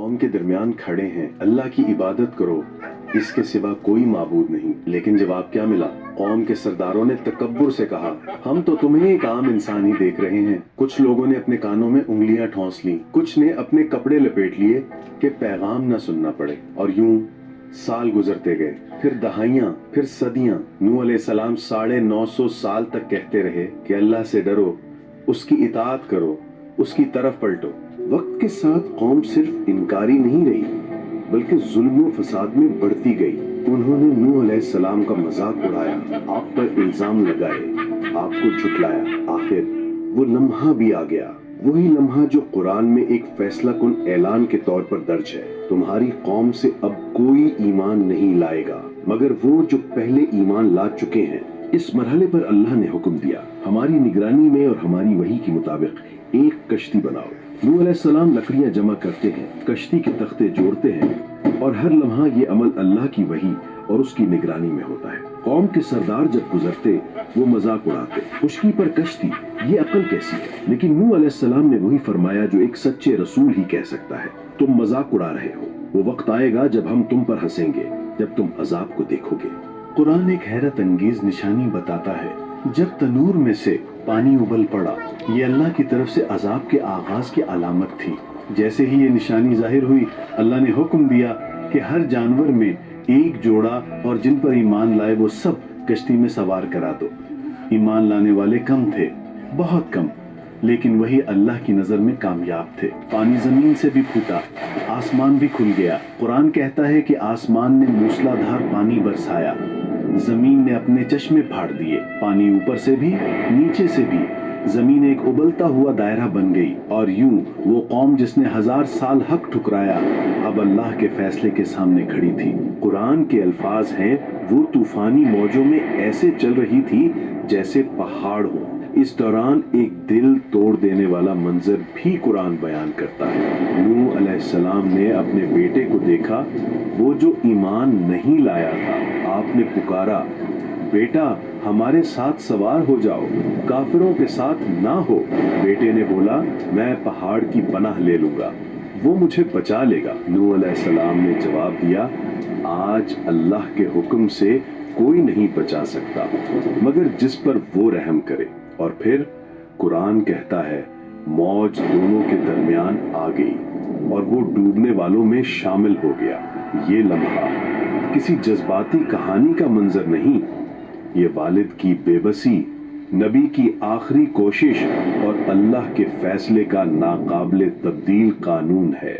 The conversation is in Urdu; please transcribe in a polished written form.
قوم کے درمیان کھڑے ہیں، اللہ کی عبادت کرو، اس کے سوا کوئی معبود نہیں۔ لیکن جواب کیا ملا؟ قوم کے سرداروں نے تکبر سے کہا، ہم تو تمہیں ایک عام انسان ہی دیکھ رہے ہیں۔ کچھ لوگوں نے اپنے کانوں میں انگلیاں ٹھونس لیں، کچھ نے اپنے کپڑے لپیٹ لیے کہ پیغام نہ سننا پڑے، اور یوں سال گزرتے گئے، پھر دہائیاں، پھر صدیاں۔ نوح علیہ السلام 950 سال تک کہتے رہے کہ اللہ سے ڈرو، اس کی اطاعت کرو، اس کی طرف پلٹو۔ وقت کے ساتھ قوم صرف انکاری نہیں رہی بلکہ ظلم و فساد میں بڑھتی گئی۔ انہوں نے نوح علیہ السلام کا مذاق اڑایا، آپ پر الزام لگائے، آپ کو جھٹلایا۔ آخر وہ لمحہ بھی آ گیا، وہی لمحہ جو قرآن میں ایک فیصلہ کن اعلان کے طور پر درج ہے۔ تمہاری قوم سے اب کوئی ایمان نہیں لائے گا مگر وہ جو پہلے ایمان لا چکے ہیں۔ اس مرحلے پر اللہ نے حکم دیا، ہماری نگرانی میں اور ہماری وحی کے مطابق ایک کشتی بناؤ۔ نوح علیہ السلام لکڑیاں جمع کرتے ہیں، کشتی کے تختے جوڑتے ہیں، اور ہر لمحہ یہ عمل اللہ کی وحی اور اس کی نگرانی میں ہوتا ہے۔ قوم کے سردار جب گزرتے وہ مذاق اڑاتے، خشکی پر کشتی، یہ عقل کیسی ہے؟ لیکن نوح علیہ السلام نے وہی فرمایا جو ایک سچے رسول ہی کہہ سکتا ہے، تم مذاق اڑا رہے ہو، وہ وقت آئے گا جب ہم تم پر ہنسیں گے، جب تم عذاب کو دیکھو گے۔ قرآن ایک حیرت انگیز نشانی بتاتا ہے، جب تنور میں سے پانی ابل پڑا، یہ اللہ کی طرف سے عذاب کے آغاز کی علامت تھی۔ جیسے ہی یہ نشانی ظاہر ہوئی، اللہ نے حکم دیا کہ ہر جانور میں ایک جوڑا اور جن پر ایمان لائے وہ سب کشتی میں سوار کرا دو۔ ایمان لانے والے کم تھے، بہت کم، لیکن وہی اللہ کی نظر میں کامیاب تھے۔ پانی زمین سے بھی پھوٹا، آسمان بھی کھل گیا۔ قرآن کہتا ہے کہ آسمان نے موسلا دھار پانی برسایا، زمین نے اپنے چشمے پھاڑ دیے، پانی اوپر سے بھی نیچے سے بھی، زمین ایک ابلتا ہوا دائرہ بن گئی، اور یوں وہ قوم جس نے 1000 سال حق ٹھکرایا اب اللہ کے فیصلے کے سامنے کھڑی تھی۔ قرآن کے الفاظ ہیں، وہ طوفانی موجوں میں ایسے چل رہی تھی جیسے پہاڑ ہو۔ اس دوران ایک دل توڑ دینے والا منظر بھی قرآن بیان کرتا ہے۔ نوح علیہ السلام نے اپنے بیٹے کو دیکھا، وہ جو ایمان نہیں لایا تھا۔ آپ نے پکارا، بیٹا ہمارے ساتھ سوار ہو جاؤ، کافروں کے ساتھ نہ ہو۔ بیٹے نے بولا، میں پہاڑ کی پناہ لے لوں گا، وہ مجھے بچا لے گا۔ نوح علیہ السلام نے جواب دیا، آج اللہ کے حکم سے کوئی نہیں بچا سکتا مگر جس پر وہ رحم کرے۔ اور پھر قرآن کہتا ہے، موج دونوں کے درمیان آ گئی اور وہ ڈوبنے والوں میں شامل ہو گیا۔ یہ لمحہ کسی جذباتی کہانی کا منظر نہیں، یہ والد کی بے بسی، نبی کی آخری کوشش اور اللہ کے فیصلے کا ناقابل تبدیل قانون ہے۔